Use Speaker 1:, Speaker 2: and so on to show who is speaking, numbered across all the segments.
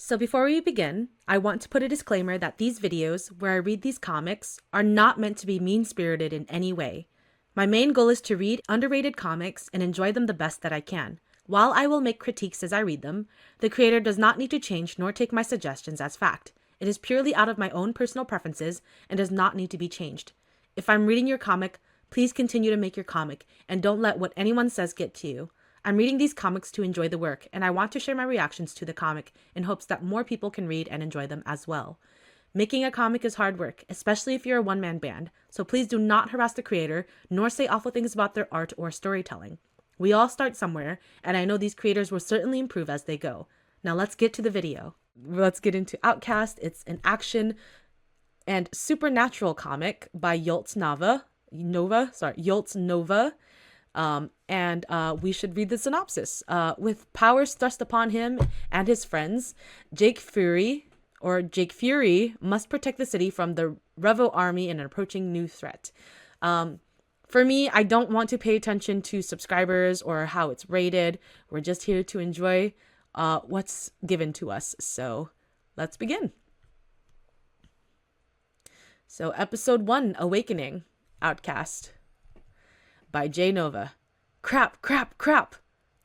Speaker 1: So before we begin, I want to put a disclaimer that these videos, where I read these comics, are not meant to be mean-spirited in any way. My main goal is to read underrated comics and enjoy them the best that I can. While I will make critiques as I read them, the creator does not need to change nor take my suggestions as fact. It is purely out of my own personal preferences and does not need to be changed. If I'm reading your comic, please continue to make your comic and don't let what anyone says get to you. I'm reading these comics to enjoy the work, and I want to share my reactions to the comic in hopes that more people can read and enjoy them as well. Making a comic is hard work, especially if you're a one-man band, so please do not harass the creator, nor say awful things about their art or storytelling. We all start somewhere, and I know these creators will certainly improve as they go. Now let's get to the video. Let's get into Outcast. It's an action and supernatural comic by Yoltz Nova. We should read the synopsis. With powers thrust upon him and his friends, Jake Fury must protect the city from the Revo army and an approaching new threat. For me, I don't want to pay attention to subscribers or how it's rated. We're just here to enjoy what's given to us. So let's begin. So episode 1, Awakening, Outcast, by J Nova. Crap, crap, crap.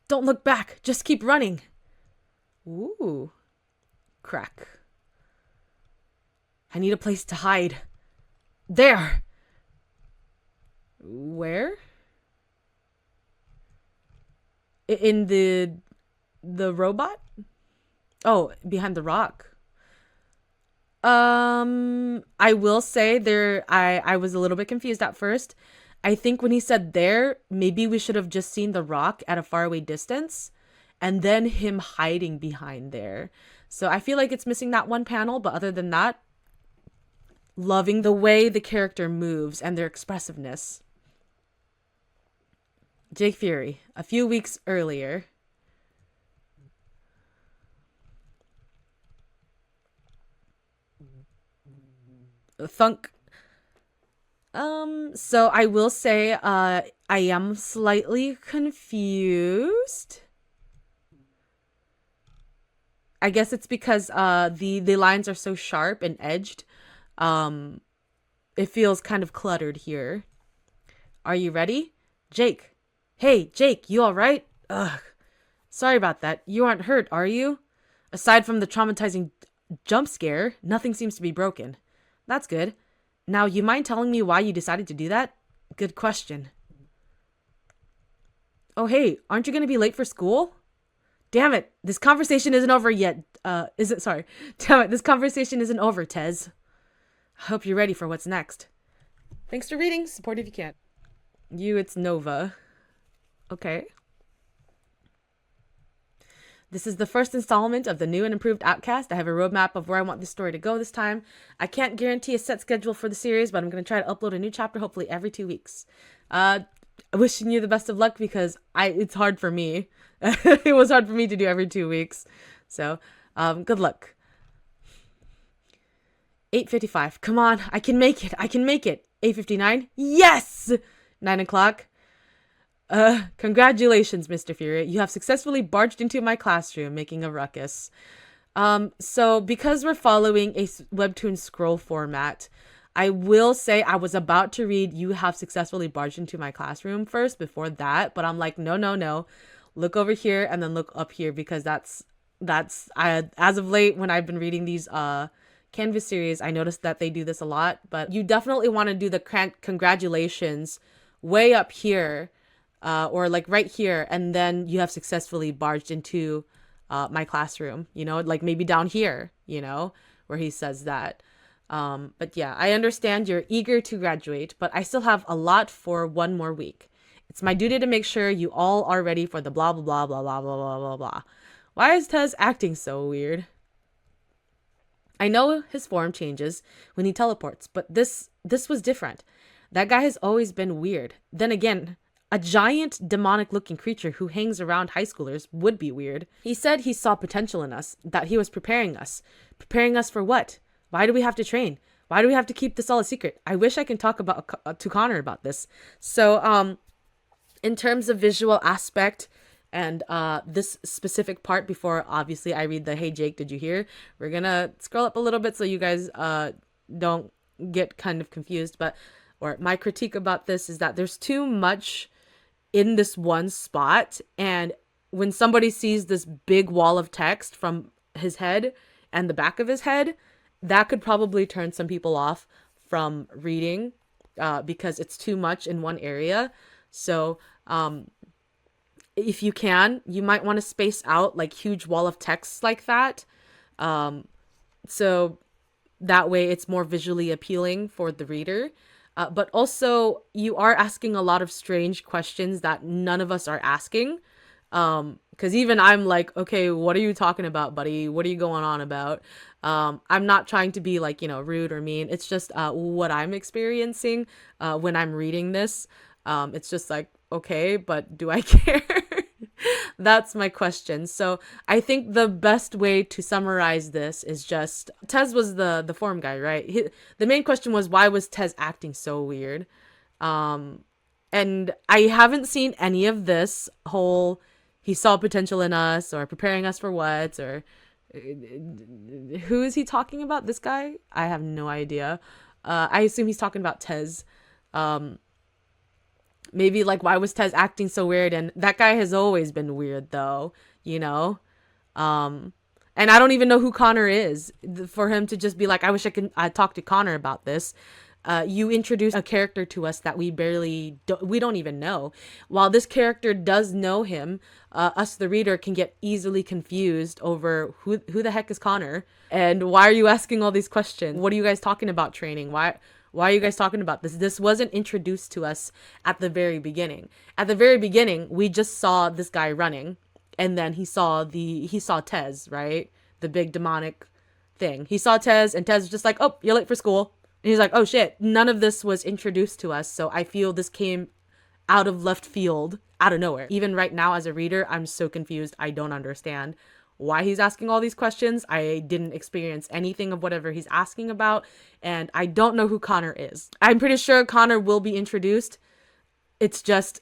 Speaker 1: Don't look back. Just keep running. Ooh. Crack. I need a place to hide. There. Where? In the robot? Oh, behind the rock. I will say I was a little bit confused at first. I think when he said there, maybe we should have just seen the rock at a faraway distance and then him hiding behind there. So I feel like it's missing that one panel, but other than that, loving the way the character moves and their expressiveness. Jake Fury, a few weeks earlier. Thunk. So I will say, I am slightly confused. I guess it's because, the lines are so sharp and edged. It feels kind of cluttered here. Are you ready? Jake. Hey, Jake, you alright? Ugh. Sorry about that. You aren't hurt, are you? Aside from the traumatizing jump scare, nothing seems to be broken. That's good. Now, you mind telling me why you decided to do that? Good question. Oh, hey, aren't you going to be late for school? Damn it, this conversation isn't over yet. Damn it, this conversation isn't over, Tez. I hope you're ready for what's next. Thanks for reading. Support if you can. It's Nova. Okay. This is the first installment of the new and improved Outcast. I have a roadmap of where I want this story to go this time. I can't guarantee a set schedule for the series, but I'm going to try to upload a new chapter hopefully every 2 weeks. Wishing you the best of luck because it's hard for me. It was hard for me to do every 2 weeks. So, good luck. 8:55. Come on, I can make it. 8:59. Yes! 9 o'clock. Congratulations, Mr. Fury. You have successfully barged into my classroom, making a ruckus. So because we're following a Webtoon scroll format, I will say I was about to read you have successfully barged into my classroom first before that, but I'm like, no. Look over here and then look up here because that's as of late when I've been reading these Canvas series, I noticed that they do this a lot, but you definitely want to do the congratulations way up here. Or like right here, and then you have successfully barged into my classroom, like maybe down here, where he says that. But yeah, I understand you're eager to graduate, but I still have a lot for 1 more week. It's my duty to make sure you all are ready for the blah, blah, blah, blah, blah, blah, blah, blah, blah. Why is Tez acting so weird? I know his form changes when he teleports, but this was different. That guy has always been weird. Then again, a giant demonic-looking creature who hangs around high schoolers would be weird. He said he saw potential in us, that he was preparing us. Preparing us for what? Why do we have to train? Why do we have to keep this all a secret? I wish I can talk to Connor about this. So, in terms of visual aspect And this specific part, before obviously I read the "Hey Jake, did you hear?" We're gonna scroll up a little bit so you guys don't get kind of confused. But or my critique about this is that there's too much in this one spot, and when somebody sees this big wall of text from his head and the back of his head, that could probably turn some people off from reading because it's too much in one area. So if you can, you might want to space out like huge wall of text like that. So that way it's more visually appealing for the reader. But also, you are asking a lot of strange questions that none of us are asking. Because even I'm like, okay, what are you talking about, buddy? What are you going on about? I'm not trying to be like, rude or mean. It's just what I'm experiencing when I'm reading this. It's just like, okay, but do I care? That's my question. So I think the best way to summarize this is just Tez was the forum guy, right? The main question was, why was Tez acting so weird? And I haven't seen any of this whole he saw potential in us or preparing us for what, or who is he talking about? This guy? I have no idea. I assume he's talking about Tez. Maybe like, why was Tez acting so weird? And that guy has always been weird though, you know? And I don't even know who Connor is for him to just be like, I wish I talk to Connor about this. You introduce a character to us that we don't even know. While this character does know him, us, the reader, can get easily confused over who the heck is Connor? And why are you asking all these questions? What are you guys talking about training? Why are you guys talking about this? This wasn't introduced to us at the very beginning. At the very beginning, we just saw this guy running, and then he saw Tez, right? The big demonic thing. He saw Tez, and Tez was just like, "Oh, you're late for school." And he's like, "Oh shit." None of this was introduced to us, so I feel this came out of left field, out of nowhere. Even right now as a reader, I'm so confused. I don't understand why he's asking all these questions. I didn't experience anything of whatever he's asking about, and I don't know who Connor is. I'm pretty sure Connor will be introduced. It's just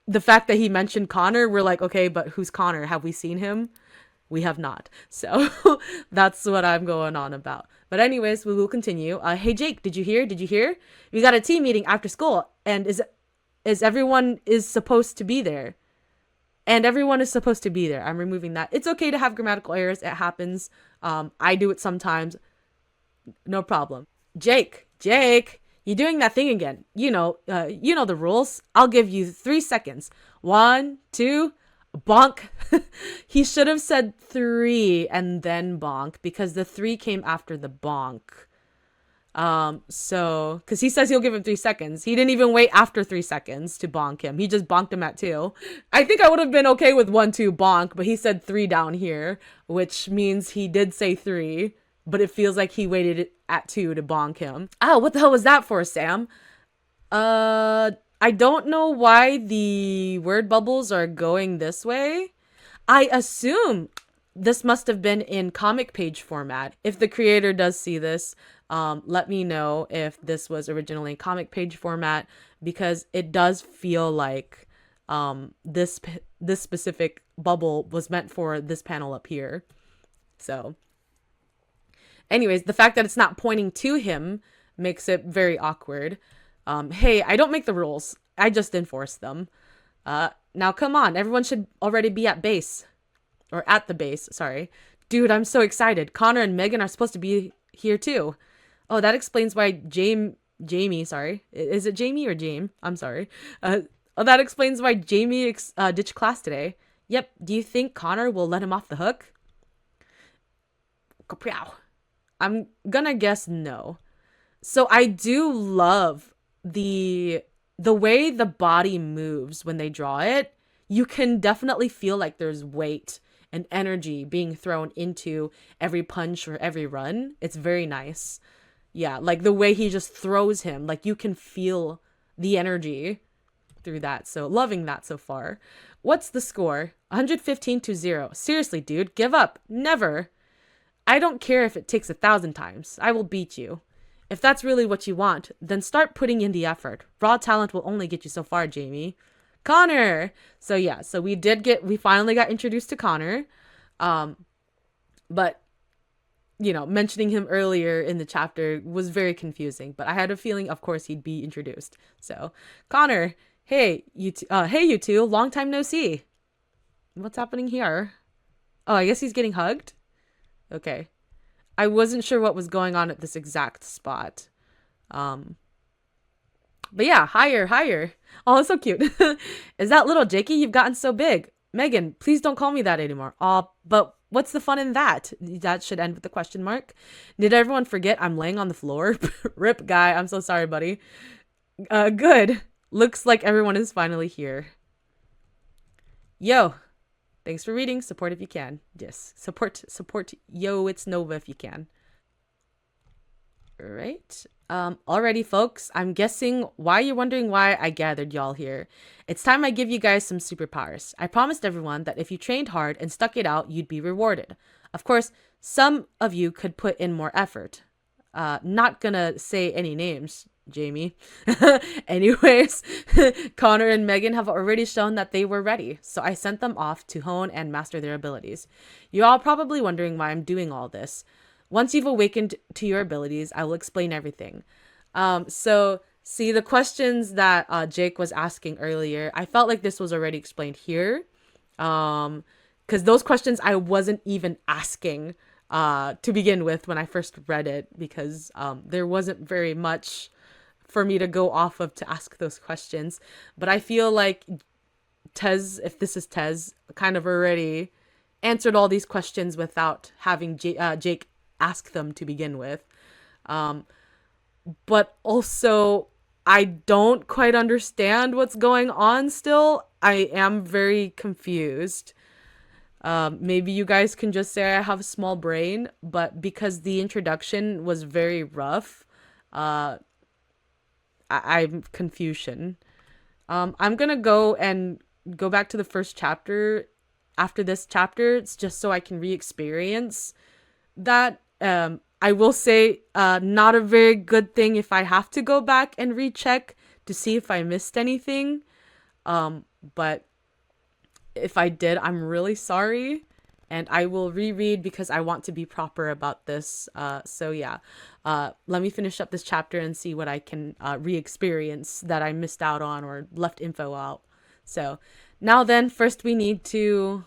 Speaker 1: the fact that he mentioned Connor, we're like, okay, but who's Connor? Have we seen him? We have not. So that's what I'm going on about. But anyways, we will continue. Hey Jake, did you hear? Did you hear? We got a team meeting after school, and is everyone is supposed to be there. And everyone is supposed to be there. I'm removing that. It's okay to have grammatical errors. It happens. I do it sometimes. No problem. Jake, you're doing that thing again. You know the rules. I'll give you 3 seconds. 1, 2, bonk. He should have said 3 and then bonk, because the 3 came after the bonk. So, cause he says he'll give him 3 seconds. He didn't even wait after 3 seconds to bonk him. He just bonked him at 2. I think I would have been okay with 1, 2 bonk, but he said 3 down here, which means he did say 3, but it feels like he waited at 2 to bonk him. Oh, what the hell was that for, Sam? I don't know why the word bubbles are going this way. I assume this must have been in comic page format. If the creator does see this, let me know if this was originally comic page format, because it does feel like this specific bubble was meant for this panel up here. So anyways, the fact that it's not pointing to him makes it very awkward. Hey, I don't make the rules. I just enforce them. Now come on, everyone should already be at base. Or at the base, sorry. Dude, I'm so excited. Connor and Megan are supposed to be here too. Oh, that explains why Jamie, sorry. Is it Jamie or Jame? I'm sorry. That explains why Jamie ditched class today. Yep, do you think Connor will let him off the hook? Kapow. I'm gonna guess no. So I do love the way the body moves when they draw it. You can definitely feel like there's weight and energy being thrown into every punch or every run. It's very nice. Yeah, like the way he just throws him, like you can feel the energy through that. So loving that so far. What's the score? 115-0. Seriously, dude, give up. Never. I don't care if it takes 1,000 times. I will beat you. If that's really what you want, then start putting in the effort. Raw talent will only get you so far, Jamie. Connor. So yeah, so we finally got introduced to Connor. Um, but mentioning him earlier in the chapter was very confusing, but I had a feeling, of course, he'd be introduced. So, Connor, hey you two, long time no see. What's happening here? Oh, I guess he's getting hugged. Okay, I wasn't sure what was going on at this exact spot. Um, but yeah, higher. Oh, it's so cute. Is that little Jakey? You've gotten so big. Megan, please don't call me that anymore. But what's the fun in that? That should end with the question mark. Did everyone forget I'm laying on the floor? Rip, guy. I'm so sorry, buddy. Good. Looks like everyone is finally here. Yo. Thanks for reading. Support if you can. Yes. Support. Yo, it's Nova if you can. All right. Alrighty, folks. I'm guessing why you're wondering why I gathered y'all here. It's time I give you guys some superpowers. I promised everyone that if you trained hard and stuck it out, you'd be rewarded. Of course, some of you could put in more effort. Not gonna say any names, Jamie. Anyways, Connor and Megan have already shown that they were ready, so I sent them off to hone and master their abilities. You're all probably wondering why I'm doing all this. Once you've awakened to your abilities, I will explain everything. So see the questions that Jake was asking earlier, I felt like this was already explained here. Because those questions I wasn't even asking to begin with when I first read it, because there wasn't very much for me to go off of to ask those questions. But I feel like Tez, if this is Tez, kind of already answered all these questions without having Jake ask them to begin with. But also, I don't quite understand what's going on still. I am very confused. Maybe you guys can just say I have a small brain, but because the introduction was very rough, I'm confusion. I'm gonna go back to the first chapter after this chapter. It's just so I can re-experience that. I will say, not a very good thing if I have to go back and recheck to see if I missed anything. But if I did, I'm really sorry, and I will reread because I want to be proper about this. So yeah, let me finish up this chapter and see what I can re-experience that I missed out on or left info out. So now then, first we need to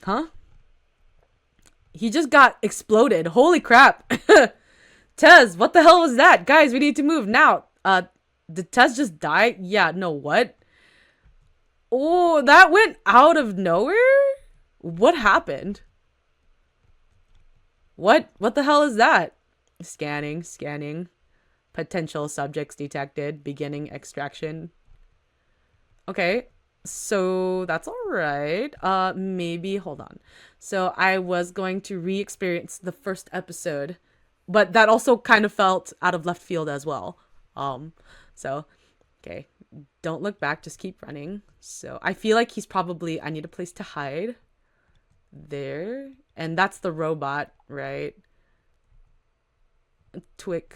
Speaker 1: huh? He just got exploded. Holy crap. Tez, what the hell was that? Guys, we need to move now. Did Tez just die? Yeah, no, what? Oh, that went out of nowhere? What happened? What the hell is that? Scanning. Potential subjects detected. Beginning extraction. Okay. So that's all right. Maybe hold on. So I was going to re-experience the first episode, but that also kind of felt out of left field as well. So okay, don't look back, just keep running. So I feel like I need a place to hide. There, and that's the robot, right? Twick.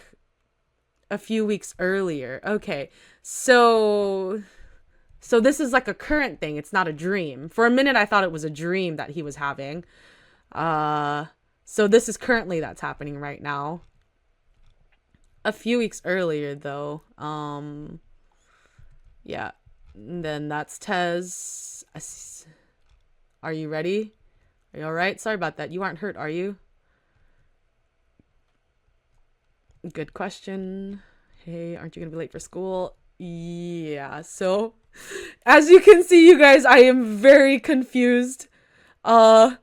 Speaker 1: A few weeks earlier. Okay, so this is like a current thing. It's not a dream. For a minute, I thought it was a dream that he was having. So this is currently that's happening right now. A few weeks earlier, though. Yeah. And then that's Tez. Are you ready? Are you all right? Sorry about that. You aren't hurt, are you? Good question. Hey, aren't you gonna be late for school? Yeah. So as you can see, you guys, I am very confused. I'm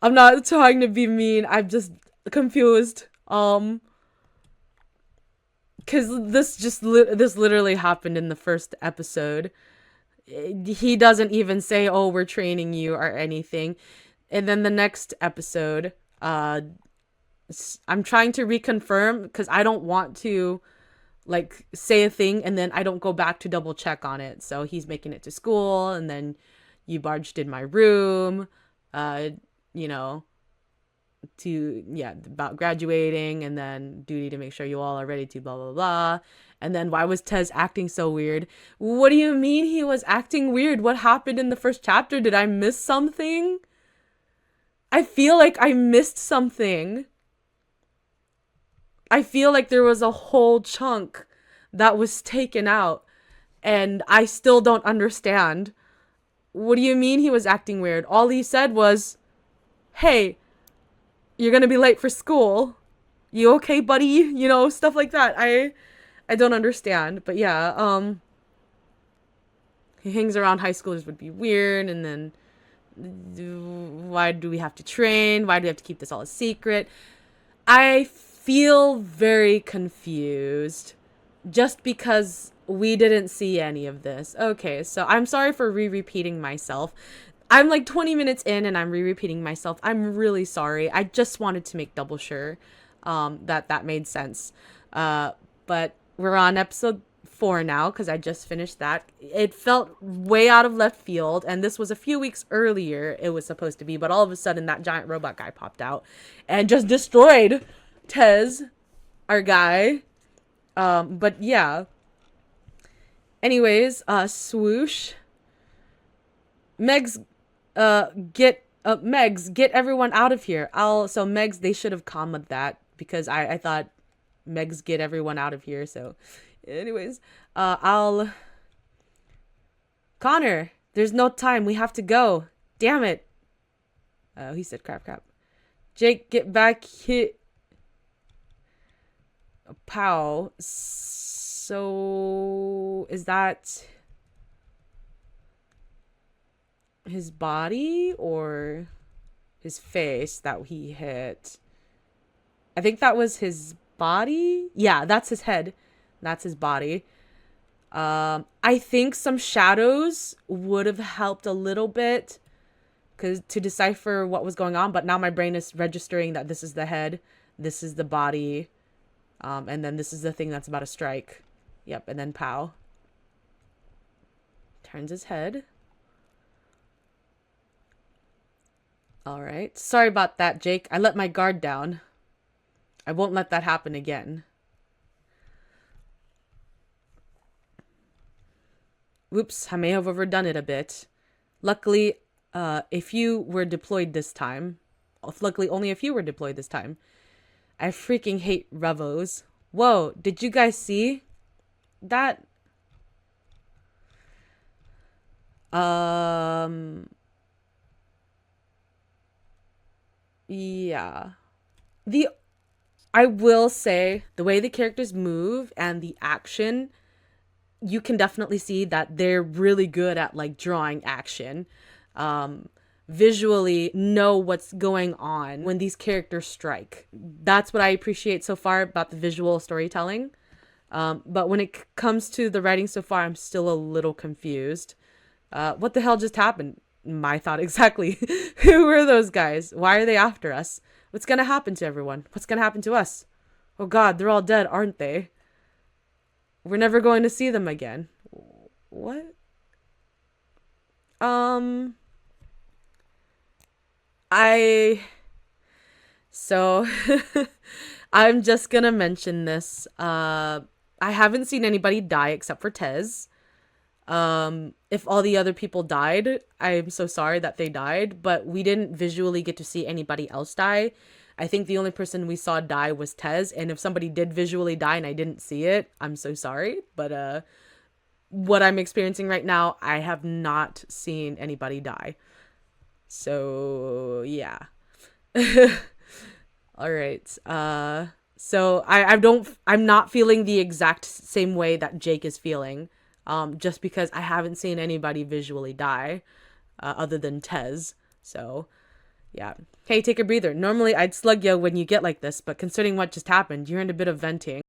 Speaker 1: not trying to be mean. I'm just confused. Cause this literally happened in the first episode. He doesn't even say, "Oh, we're training you" or anything. And then the next episode, I'm trying to reconfirm because I don't want to like say a thing and then I don't go back to double check on it. So he's making it to school and then you barged in my room. You know, about graduating, and then duty to make sure you all are ready to blah blah blah. And then why was Tez acting so weird? What do you mean he was acting weird? What happened in the first chapter? Did I miss something? I feel like I missed something. I feel like there was a whole chunk that was taken out, and I still don't understand. What do you mean he was acting weird? All he said was, hey, you're gonna be late for school. You okay, buddy? You know, stuff like that. I don't understand. But yeah, he hangs around high schoolers would be weird, and then why do we have to train? Why do we have to keep this all a secret? I feel very confused just because we didn't see any of this. Okay, so I'm sorry for repeating myself. I'm like 20 minutes in and I'm repeating myself. I'm really sorry. I just wanted to make double sure that made sense. But we're on episode 4 now because I just finished that. It felt way out of left field, and this was a few weeks earlier it was supposed to be, but all of a sudden that giant robot guy popped out and just destroyed Tez, our guy. But yeah. Anyways, swoosh. Megs, get everyone out of here. So Megs, they should have commaed that because I thought Megs get everyone out of here. So anyways, Connor, there's no time. We have to go. Damn it. Oh, he said crap. Jake, get back here. Pow. So is that his body or his face that he hit? I think that was his body. Yeah, that's his head. That's his body. I think some shadows would have helped a little bit to decipher what was going on, but now my brain is registering that this is the head, this is the body, and then this is the thing that's about to strike. Yep, and then pow. Turns his head. All right. Sorry about that, Jake. I let my guard down. I won't let that happen again. Whoops, I may have overdone it a bit. Luckily, if you were deployed this time, luckily only if you were deployed this time. I freaking hate Revos. Whoa, did you guys see that? Yeah. I will say the way the characters move and the action, you can definitely see that they're really good at like drawing action. Visually know what's going on when these characters strike. That's what I appreciate so far about the visual storytelling. But when it comes to the writing so far, I'm still a little confused. What the hell just happened? My thought exactly. Who were those guys? Why are they after us? What's gonna happen to everyone? What's gonna happen to us? Oh god, they're all dead, aren't they? We're never going to see them again. What? So I'm just gonna mention this. I haven't seen anybody die except for Tez. If all the other people died, I'm so sorry that they died, but we didn't visually get to see anybody else die. I think the only person we saw die was Tez, and if somebody did visually die and I didn't see it, I'm so sorry, but what I'm experiencing right now, I have not seen anybody die. So, yeah. All right. So I'm not feeling the exact same way that Jake is feeling. Just because I haven't seen anybody visually die, other than Tez. So, yeah. Hey, take a breather. Normally I'd slug you when you get like this, but considering what just happened, you're in a bit of venting.